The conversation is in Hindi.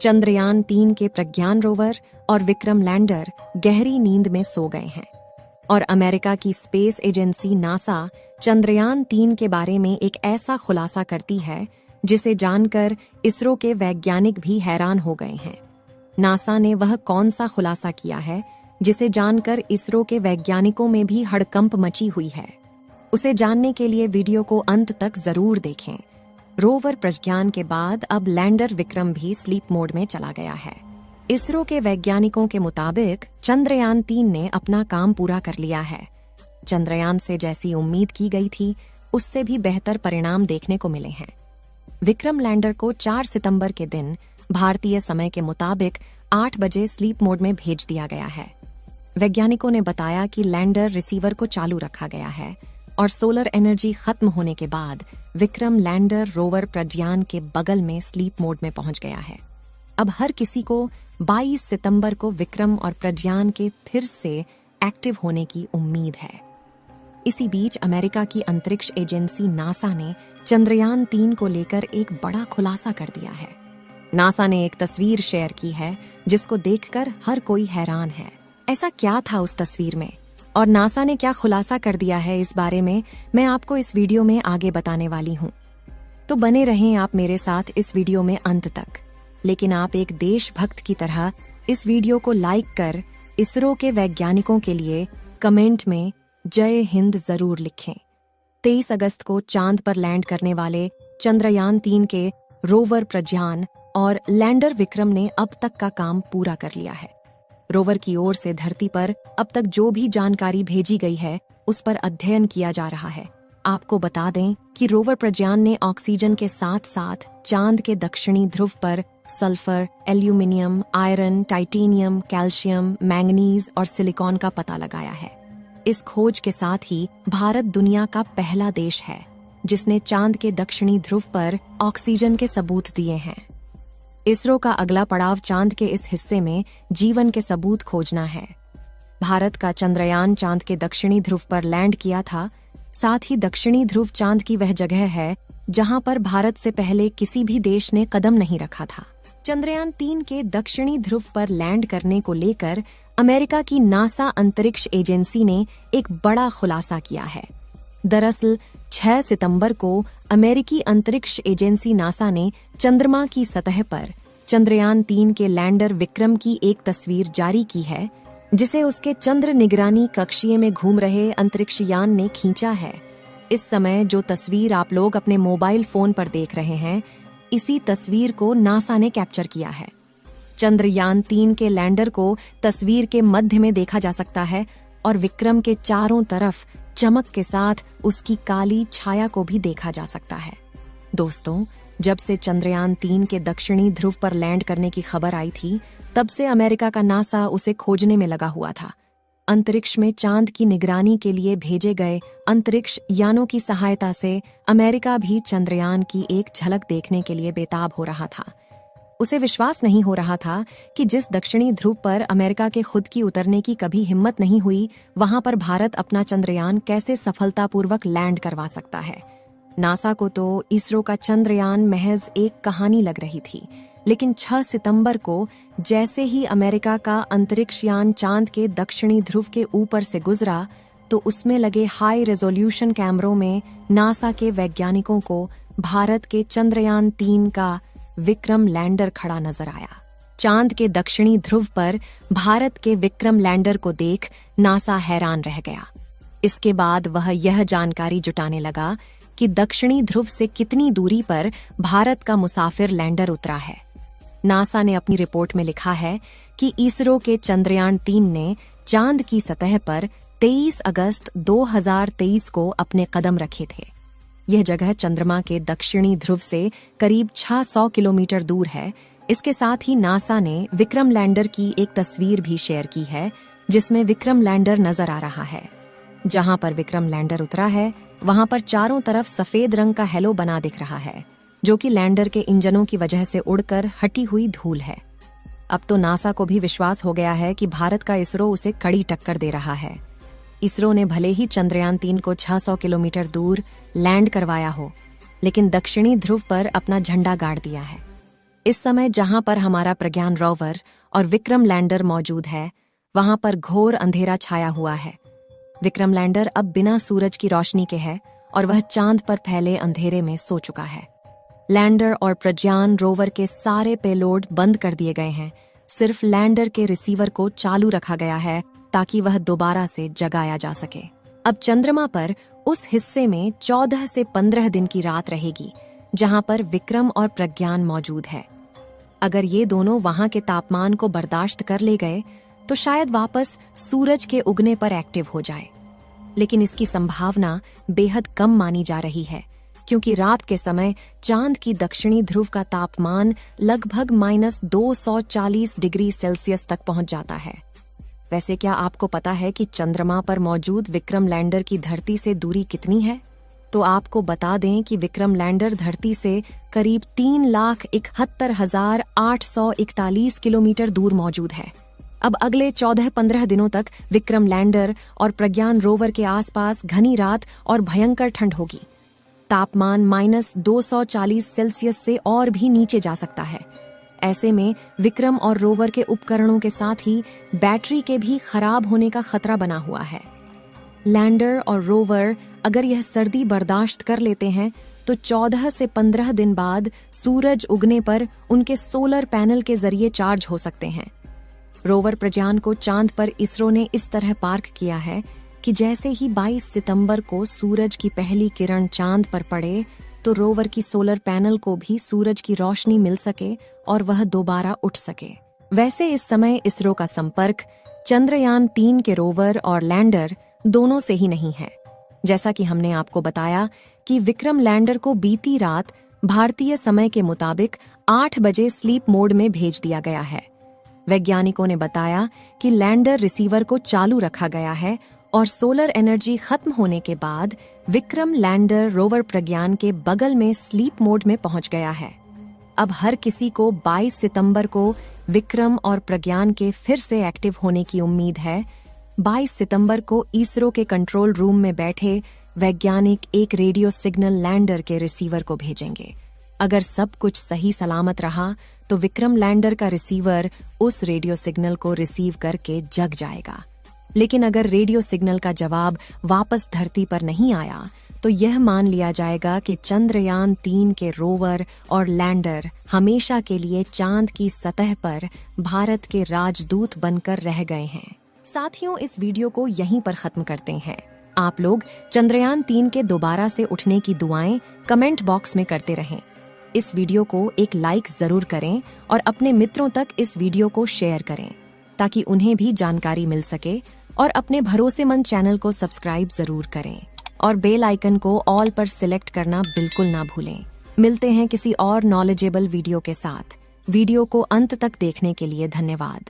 चंद्रयान-3 के प्रज्ञान रोवर और विक्रम लैंडर गहरी नींद में सो गए हैं और अमेरिका की स्पेस एजेंसी नासा चंद्रयान-3 के बारे में एक ऐसा खुलासा करती है जिसे जानकर इसरो के वैज्ञानिक भी हैरान हो गए हैं। नासा ने वह कौन सा खुलासा किया है जिसे जानकर इसरो के वैज्ञानिकों में भी हड़कंप मची हुई है? उसे जानने के लिए वीडियो को अंत तक जरूर देखें। रोवर प्रज्ञान के बाद अब लैंडर विक्रम भी स्लीप मोड में चला गया है। इसरो के वैज्ञानिकों के मुताबिक चंद्रयान-3 ने अपना काम पूरा कर लिया है। चंद्रयान से जैसी उम्मीद की गई थी उससे भी बेहतर परिणाम देखने को मिले हैं। विक्रम लैंडर को 4 सितंबर के दिन भारतीय समय के मुताबिक 8 बजे स्लीप मोड में भेज दिया गया है। वैज्ञानिकों ने बताया कि लैंडर रिसीवर को चालू रखा गया है और सोलर एनर्जी खत्म होने के बाद विक्रम लैंडर रोवर प्रज्ञान के बगल में स्लीप मोड में पहुंच गया है। अब हर किसी को 22 सितंबर को विक्रम और प्रज्ञान के फिर से एक्टिव होने की उम्मीद है। इसी बीच अमेरिका की अंतरिक्ष एजेंसी नासा ने चंद्रयान-3 को लेकर एक बड़ा खुलासा कर दिया है। नासा ने एक तस्वीर शेयर की है जिसको देखकर हर कोई हैरान है। ऐसा क्या था उस तस्वीर में और नासा ने क्या खुलासा कर दिया है, इस बारे में मैं आपको इस वीडियो में आगे बताने वाली हूँ। तो बने रहें आप मेरे साथ इस वीडियो में अंत तक। लेकिन आप एक देशभक्त की तरह इस वीडियो को लाइक कर इसरो के वैज्ञानिकों के लिए कमेंट में जय हिंद जरूर लिखें। 23 अगस्त को चांद पर लैंड करने वाले चंद्रयान-3 के रोवर प्रज्ञान और लैंडर विक्रम ने अब तक का काम पूरा कर लिया है। रोवर की ओर से धरती पर अब तक जो भी जानकारी भेजी गई है उस पर अध्ययन किया जा रहा है। आपको बता दें कि रोवर प्रज्ञान ने ऑक्सीजन के साथ साथ चांद के दक्षिणी ध्रुव पर sulphur, aluminium, iron, titanium, calcium, manganese और सिलिकॉन का पता लगाया है। इस खोज के साथ ही भारत दुनिया का पहला देश है जिसने चांद के दक्षिणी ध्रुव पर ऑक्सीजन के सबूत दिए हैं। इसरो का अगला पड़ाव चांद के इस हिस्से में जीवन के सबूत खोजना है। भारत का चंद्रयान चांद के दक्षिणी ध्रुव पर लैंड किया था। साथ ही दक्षिणी ध्रुव चांद की वह जगह है जहां पर भारत से पहले किसी भी देश ने कदम नहीं रखा था। चंद्रयान-3 के दक्षिणी ध्रुव पर लैंड करने को लेकर अमेरिका की नासा अंतरिक्ष एजेंसी ने एक बड़ा खुलासा किया है। दरअसल 6 सितंबर को अमेरिकी अंतरिक्ष एजेंसी नासा ने चंद्रमा की सतह पर चंद्रयान-3 के लैंडर विक्रम की एक तस्वीर जारी की है जिसे उसके चंद्र निगरानी कक्षीय में घूम रहे अंतरिक्ष यान ने खींचा है। इस समय जो तस्वीर आप लोग अपने मोबाइल फोन पर देख रहे हैं, इसी तस्वीर को नासा ने कैप्चर किया है। चंद्रयान-3 के लैंडर को तस्वीर के मध्य में देखा जा सकता है और विक्रम के चारों तरफ चमक के साथ उसकी काली छाया को भी देखा जा सकता है। दोस्तों, जब से चंद्रयान-3 के दक्षिणी ध्रुव पर लैंड करने की खबर आई थी, तब से अमेरिका का नासा उसे खोजने में लगा हुआ था। अंतरिक्ष में चांद की निगरानी के लिए भेजे गए अंतरिक्ष यानों की सहायता से अमेरिका भी चंद्रयान की एक झलक देखने के लिए बेताब हो रहा था। उसे विश्वास नहीं हो रहा था कि जिस दक्षिणी ध्रुव पर अमेरिका के खुद की उतरने की कभी हिम्मत नहीं हुई, वहां पर भारत अपना चंद्रयान कैसे सफलतापूर्वक लैंड करवा सकता है। नासा को तो इसरो का चंद्रयान महज एक कहानी लग रही थी, लेकिन 6 सितंबर को जैसे ही अमेरिका का अंतरिक्ष यान चांद के दक्षिणी ध्रुव के ऊपर से गुजरा, तो उसमें लगे हाई रेजोल्यूशन कैमरों में नासा के वैज्ञानिकों को भारत के चंद्रयान-3 का विक्रम लैंडर खड़ा नजर आया। चांद के दक्षिणी ध्रुव पर भारत के विक्रम लैंडर को देख नासा हैरान रह गया। इसके बाद वह यह जानकारी जुटाने लगा कि दक्षिणी ध्रुव से कितनी दूरी पर भारत का मुसाफिर लैंडर उतरा है। नासा ने अपनी रिपोर्ट में लिखा है कि इसरो के चंद्रयान-3 ने चांद की सतह पर 23 अगस्त 2023 को अपने कदम रखे थे। यह जगह चंद्रमा के दक्षिणी ध्रुव से करीब 600 किलोमीटर दूर है। इसके साथ ही नासा ने विक्रम लैंडर की एक तस्वीर भी शेयर की है जिसमें विक्रम लैंडर नजर आ रहा है। जहां पर विक्रम लैंडर उतरा है वहां पर चारों तरफ सफेद रंग का हेलो बना दिख रहा है, जो कि लैंडर के इंजनों की वजह से उड़कर हटी हुई धूल है। अब तो नासा को भी विश्वास हो गया है कि भारत का इसरो उसे कड़ी टक्कर दे रहा है। इसरो ने भले ही चंद्रयान-3 को 600 किलोमीटर दूर लैंड करवाया हो, लेकिन दक्षिणी ध्रुव पर अपना झंडा गाड़ दिया है। इस समय जहां पर हमारा प्रज्ञान रोवर और विक्रम लैंडर मौजूद है, वहां पर घोर अंधेरा छाया हुआ है। विक्रम लैंडर अब बिना सूरज की रोशनी के है और वह चांद पर फैले अंधेरे में सो चुका है। लैंडर और प्रज्ञान रोवर के सारे पेलोड बंद कर दिए गए हैं। सिर्फ लैंडर के रिसीवर को चालू रखा गया है ताकि वह दोबारा से जगाया जा सके। अब चंद्रमा पर उस हिस्से में 14 से 15 दिन की रात रहेगी जहां पर विक्रम और प्रज्ञान मौजूद है। अगर ये दोनों वहां के तापमान को बर्दाश्त कर ले गए तो शायद वापस सूरज के उगने पर एक्टिव हो जाए, लेकिन इसकी संभावना बेहद कम मानी जा रही है क्योंकि रात के समय चांद की दक्षिणी ध्रुव का तापमान लगभग -240 डिग्री सेल्सियस तक पहुंच जाता है। वैसे क्या आपको पता है कि चंद्रमा पर मौजूद विक्रम लैंडर की धरती से दूरी कितनी है? तो आपको बता दें कि विक्रम लैंडर धरती से करीब 3,71,841 किलोमीटर दूर मौजूद है। अब अगले 14-15 दिनों तक विक्रम लैंडर और प्रज्ञान रोवर के आसपास घनी रात और भयंकर ठंड होगी। तापमान -240 सेल्सियस से और भी नीचे जा सकता है। ऐसे में विक्रम और रोवर के उपकरणों के साथ ही बैटरी के भी खराब होने का खतरा बना हुआ है। लैंडर और रोवर अगर यह सर्दी बर्दाश्त कर लेते हैं तो 14 से 15 दिन बाद सूरज उगने पर उनके सोलर पैनल के जरिए चार्ज हो सकते हैं। रोवर प्रज्ञान को चांद पर इसरो ने इस तरह पार्क किया है कि जैसे ही 22 सितंबर को सूरज की पहली किरण चांद पर पड़े तो रोवर की सोलर पैनल को भी सूरज की रोशनी मिल सके और वह दोबारा उठ सके। वैसे इस समय इसरो का संपर्क चंद्रयान 3 के रोवर और लैंडर दोनों से ही नहीं है। जैसा कि हमने आपको बताया कि विक्रम लैंडर को बीती रात भारतीय समय के मुताबिक 8 बजे स्लीप मोड में भेज दिया गया है। वैज्ञानिकों ने बताया कि लैंडर रिसीवर को चालू रखा गया है और सोलर एनर्जी खत्म होने के बाद विक्रम लैंडर रोवर प्रज्ञान के बगल में स्लीप मोड में पहुंच गया है। अब हर किसी को 22 सितंबर को विक्रम और प्रज्ञान के फिर से एक्टिव होने की उम्मीद है। 22 सितंबर को इसरो के कंट्रोल रूम में बैठे वैज्ञानिक एक रेडियो सिग्नल लैंडर के रिसीवर को भेजेंगे। अगर सब कुछ सही सलामत रहा तो विक्रम लैंडर का रिसीवर उस रेडियो सिग्नल को रिसीव करके जग जाएगा। लेकिन अगर रेडियो सिग्नल का जवाब वापस धरती पर नहीं आया तो यह मान लिया जाएगा कि चंद्रयान 3 के रोवर और लैंडर हमेशा के लिए चांद की सतह पर भारत के राजदूत बनकर रह गए हैं। साथियों, इस वीडियो को यहीं पर खत्म करते हैं। आप लोग चंद्रयान 3 के दोबारा से उठने की दुआएं कमेंट बॉक्स में करते रहें। इस वीडियो को एक लाइक जरूर करें और अपने मित्रों तक इस वीडियो को शेयर करें ताकि उन्हें भी जानकारी मिल सके, और अपने भरोसेमंद चैनल को सब्सक्राइब जरूर करें और बेल आइकन को ऑल पर सिलेक्ट करना बिल्कुल ना भूलें। मिलते हैं किसी और नॉलेजेबल वीडियो के साथ। वीडियो को अंत तक देखने के लिए धन्यवाद।